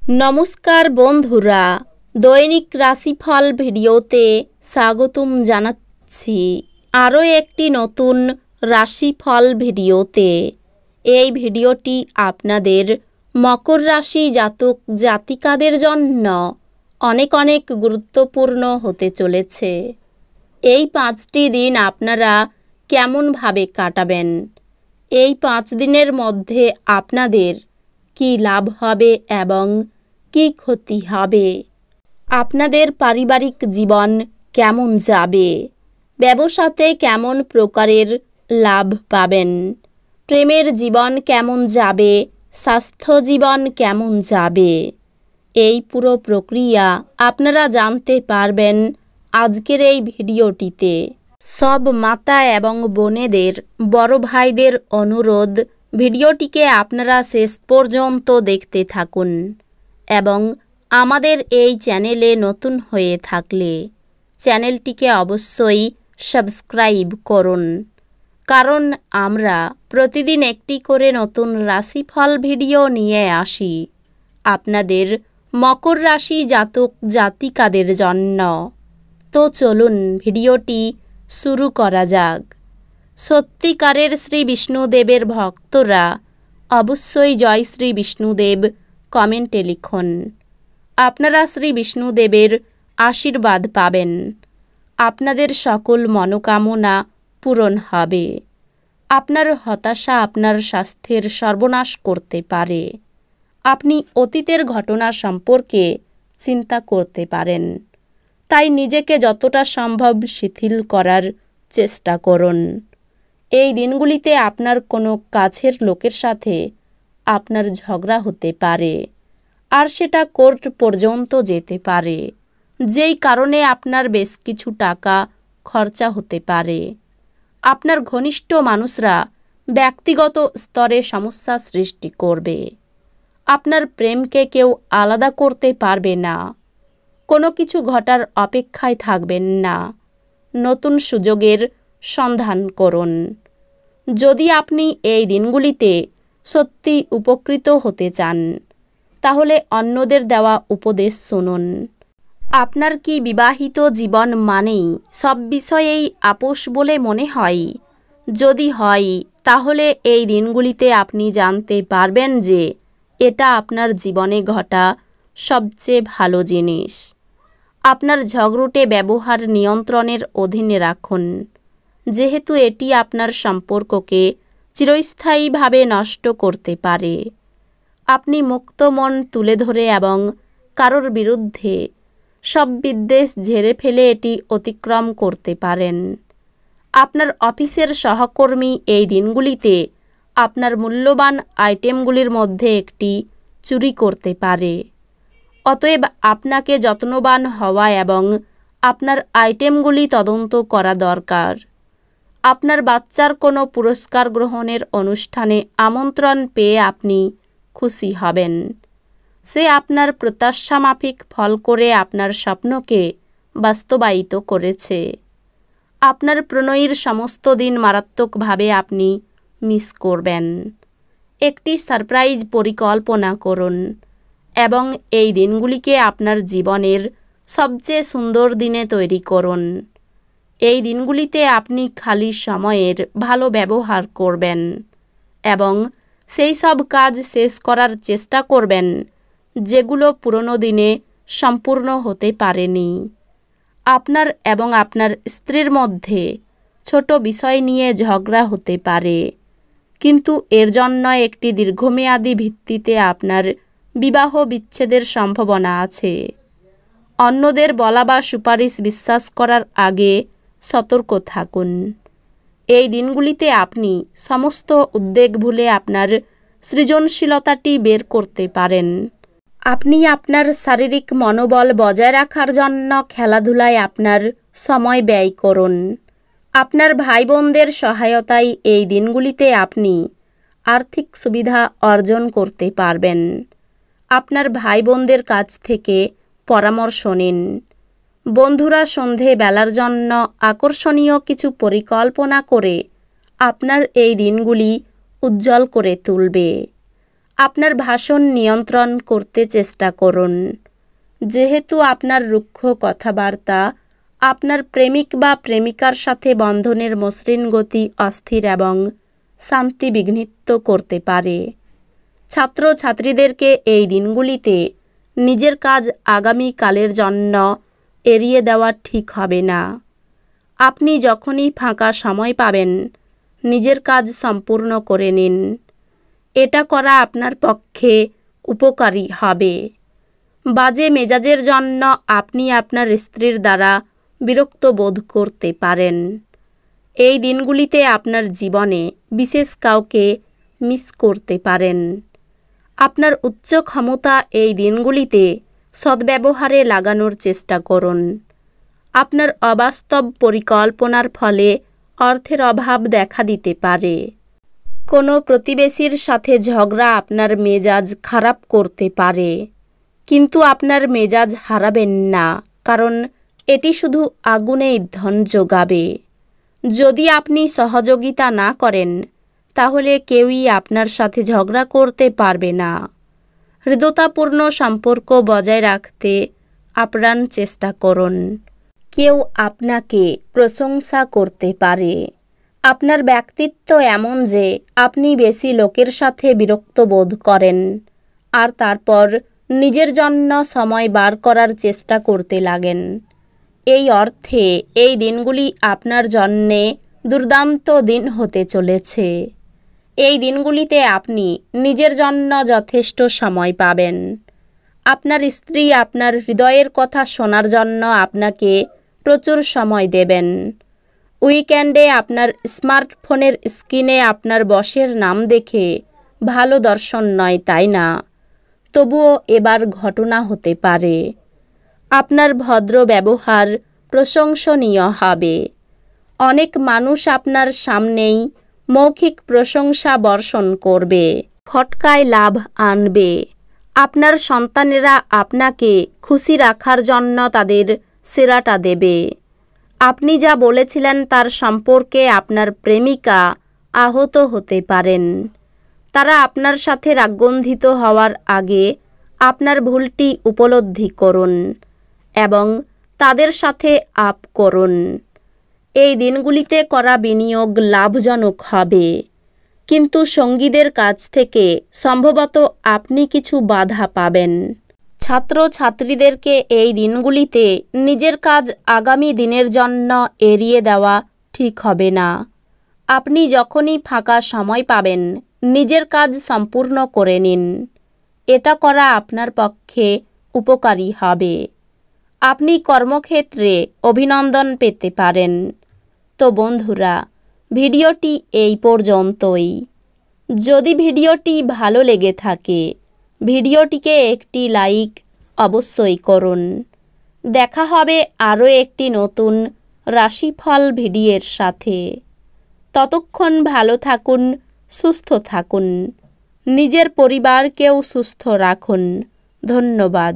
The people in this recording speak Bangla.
নমস্কার বন্ধুরা, দৈনিক রাশিফল ভিডিওতে স্বাগতম জানাচ্ছি আরও একটি নতুন রাশিফল ভিডিওতে। এই ভিডিওটি আপনাদের মকর রাশি জাতক জাতিকাদের জন্য অনেক অনেক গুরুত্বপূর্ণ হতে চলেছে। এই 5টি দিন আপনারা কেমনভাবে কাটাবেন, এই 5 দিনের মধ্যে আপনাদের কি লাভ হবে এবং কি ক্ষতি হবে, আপনাদের পারিবারিক জীবন কেমন যাবে, ব্যবসাতে কেমন প্রকারের লাভ পাবেন, প্রেমের জীবন কেমন যাবে, স্বাস্থ্য জীবন কেমন যাবে, এই পুরো প্রক্রিয়া আপনারা জানতে পারবেন আজকের এই ভিডিওটিতে। সব মাতা এবং বোনেদের, বড় ভাইদের অনুরোধ, ভিডিওটিকে আপনারা শেষ পর্যন্ত দেখতে থাকুন এবং আমাদের এই চ্যানেলে নতুন হয়ে থাকলে চ্যানেলটিকে অবশ্যই সাবস্ক্রাইব করুন, কারণ আমরা প্রতিদিন একটি করে নতুন রাশিফল ভিডিও নিয়ে আসি আপনাদের মকর রাশি জাতক জাতিকাদের জন্য। তো চলুন ভিডিওটি শুরু করা যাক। সত্যিকারের শ্রী বিষ্ণুদেবের ভক্তরা অবশ্যই জয় শ্রী বিষ্ণুদেব কমেন্টে লিখুন। আপনারা শ্রী বিষ্ণুদেবের আশীর্বাদ পাবেন, আপনাদের সকল মনোকামনা পূরণ হবে। আপনার হতাশা আপনার স্বাস্থ্যের সর্বনাশ করতে পারে। আপনি অতীতের ঘটনা সম্পর্কে চিন্তা করতে পারেন, তাই নিজেকে যতটা সম্ভব শিথিল করার চেষ্টা করুন। এই দিনগুলিতে আপনার কোনো কাছের লোকের সাথে আপনার ঝগড়া হতে পারে, আর সেটা কোর্ট পর্যন্ত যেতে পারে, যেই কারণে আপনার বেশ কিছু টাকা খরচা হতে পারে। আপনার ঘনিষ্ঠ মানুষরা ব্যক্তিগত স্তরে সমস্যা সৃষ্টি করবে। আপনার প্রেমকে কেউ আলাদা করতে পারবে না। কোনো কিছু ঘটার অপেক্ষায় থাকবেন না, নতুন সুযোগের সন্ধান করুন। যদি আপনি এই দিনগুলিতে সত্যি উপকৃত হতে চান, তাহলে অন্যদের দেওয়া উপদেশ শুনুন। আপনার কি বিবাহিত জীবন মানেই সব বিষয়েই আপোষ বলে মনে হয়? যদি হয়, তাহলে এই দিনগুলিতে আপনি জানতে পারবেন যে এটা আপনার জীবনে ঘটা সবচেয়ে ভালো জিনিস। আপনার ঝগড়ুটে ব্যবহার নিয়ন্ত্রণের অধীনে রাখুন, যেহেতু এটি আপনার সম্পর্ককে চিরস্থায়ীভাবে নষ্ট করতে পারে। আপনি মুক্ত মন তুলে ধরে এবং কারোর বিরুদ্ধে সব বিদ্বেষ ঝেড়ে ফেলে এটি অতিক্রম করতে পারেন। আপনার অফিসের সহকর্মী এই দিনগুলিতে আপনার মূল্যবান আইটেমগুলির মধ্যে একটি চুরি করতে পারে। অতএব আপনাকে যত্নবান হওয়া এবং আপনার আইটেমগুলি তদন্ত করা দরকার। আপনার বাচ্চার কোনো পুরস্কার গ্রহণের অনুষ্ঠানে আমন্ত্রণ পেয়ে আপনি খুশি হবেন। সে আপনার প্রত্যাশামাফিক ফল করে আপনার স্বপ্নকে বাস্তবায়িত করেছে। আপনার প্রণয়ীর সমস্ত দিন মারাত্মকভাবে আপনি মিস করবেন। একটি সারপ্রাইজ পরিকল্পনা করুন এবং এই দিনগুলিকে আপনার জীবনের সবচেয়ে সুন্দর দিনে তৈরি করুন। এই দিনগুলিতে আপনি খালি সময়ের ভালো ব্যবহার করবেন এবং সেই সব কাজ শেষ করার চেষ্টা করবেন যেগুলো পুরনো দিনে সম্পূর্ণ হতে পারেনি। আপনার এবং আপনার স্ত্রীর মধ্যে ছোট বিষয় নিয়ে ঝগড়া হতে পারে, কিন্তু এর জন্য একটি দীর্ঘমেয়াদী ভিত্তিতে আপনার বিবাহ বিচ্ছেদের সম্ভাবনা আছে। অন্যদের বলা বা সুপারিশ বিশ্বাস করার আগে সতর্ক থাকুন। এই দিনগুলিতে আপনি সমস্ত উদ্বেগ ভুলে আপনার সৃজনশীলতাটি বের করতে পারেন। আপনি আপনার শারীরিক মনোবল বজায় রাখার জন্য খেলাধুলায় আপনার সময় ব্যয় করুন। আপনার ভাই বোনদের সহায়তায় এই দিনগুলিতে আপনি আর্থিক সুবিধা অর্জন করতে পারবেন। আপনার ভাই বোনদের কাছ থেকে পরামর্শ নিন। বন্ধুরা সন্ধে বেলার জন্য আকর্ষণীয় কিছু পরিকল্পনা করে আপনার এই দিনগুলি উজ্জ্বল করে তুলবে। আপনার ভাষণ নিয়ন্ত্রণ করতে চেষ্টা করুন। যেহেতু আপনার রুক্ষ কথাবার্তা আপনার প্রেমিক বা প্রেমিকার সাথে বন্ধনের মসৃণ গতি অস্থির এবং শান্তি বিঘ্নিত করতে পারে। ছাত্রছাত্রীদেরকে এই দিনগুলিতে নিজের কাজ আগামী কালের জন্য এড়িয়ে দেওয়া ঠিক হবে না। আপনি যখনই ফাঁকা সময় পাবেন নিজের কাজ সম্পূর্ণ করে নিন। এটা করা আপনার পক্ষে উপকারী হবে। বাজে মেজাজের জন্য আপনি আপনার স্ত্রীর দ্বারা বিরক্ত বোধ করতে পারেন। এই দিনগুলিতে আপনার জীবনে বিশেষ কাউকে মিস করতে পারেন। আপনার উচ্চ ক্ষমতা এই দিনগুলিতে সদ্ব্যবহারে লাগানোর চেষ্টা করুন। আপনার অবাস্তব পরিকল্পনার ফলে অর্থের অভাব দেখা দিতে পারে। কোনো প্রতিবেশীর সাথে ঝগড়া আপনার মেজাজ খারাপ করতে পারে, কিন্তু আপনার মেজাজ হারাবেন না, কারণ এটি শুধু আগুনে ইন্ধন যোগাবে। যদি আপনি সহযোগিতা না করেন তাহলে কেউই আপনার সাথে ঝগড়া করতে পারবে না। হৃদ্যতাপূর্ণ সম্পর্ক বজায় রাখতে আপ্রাণ চেষ্টা করুন। কেউ আপনাকে প্রশংসা করতে পারে। আপনার ব্যক্তিত্ব এমন যে আপনি বেশি লোকের সাথে বিরক্ত বোধ করেন আর তারপর নিজের জন্য সময় বার করার চেষ্টা করতে লাগেন। এই অর্থে এই দিনগুলি আপনার জন্যে দুর্দান্ত দিন হতে চলেছে। এই দিনগুলিতে আপনি নিজের জন্য যথেষ্ট সময় পাবেন। আপনার স্ত্রী আপনার হৃদয়ের কথা শোনার জন্য আপনাকে প্রচুর সময় দেবেন। উইকেন্ডে আপনার স্মার্টফোনের স্ক্রিনে আপনার বসের নাম দেখে ভালো দর্শন নয়, তাই না? তবুও এবার ঘটনা হতে পারে। আপনার ভদ্র ব্যবহার প্রশংসনীয় হবে। অনেক মানুষ আপনার সামনেই মৌখিক প্রশংসা বর্ষণ করবে, ফটকায় লাভ আনবে। আপনার সন্তানেরা আপনাকে খুশি রাখার জন্য তাদের সেরাটা দেবে। আপনি যা বলেছিলেন তার সম্পর্কে আপনার প্রেমিকা আহত হতে পারেন। তারা আপনার সাথে রাগগন্ধিত হওয়ার আগে আপনার ভুলটি উপলব্ধি করুন এবং তাদের সাথে আপ করুন। এই দিনগুলিতে করা বিনিয়োগ লাভজনক হবে, কিন্তু সঙ্গীদের কাছ থেকে সম্ভবত আপনি কিছু বাধা পাবেন। ছাত্রছাত্রীদেরকে এই দিনগুলিতে নিজের কাজ আগামী দিনের জন্য এড়িয়ে দেওয়া ঠিক হবে না। আপনি যখনই ফাঁকা সময় পাবেন নিজের কাজ সম্পূর্ণ করে নিন। এটা করা আপনার পক্ষে উপকারী হবে। আপনি কর্মক্ষেত্রে অভিনন্দন পেতে পারেন। তো বন্ধুরা, ভিডিওটি এই পর্যন্তই। যদি ভিডিওটি ভালো লেগে থাকে ভিডিওটিকে একটি লাইক অবশ্যই করুন। দেখা হবে আরও একটি নতুন রাশিফল ভিডিওর সাথে। ততক্ষণ ভালো থাকুন, সুস্থ থাকুন, নিজের পরিবারকেও সুস্থ রাখুন। ধন্যবাদ।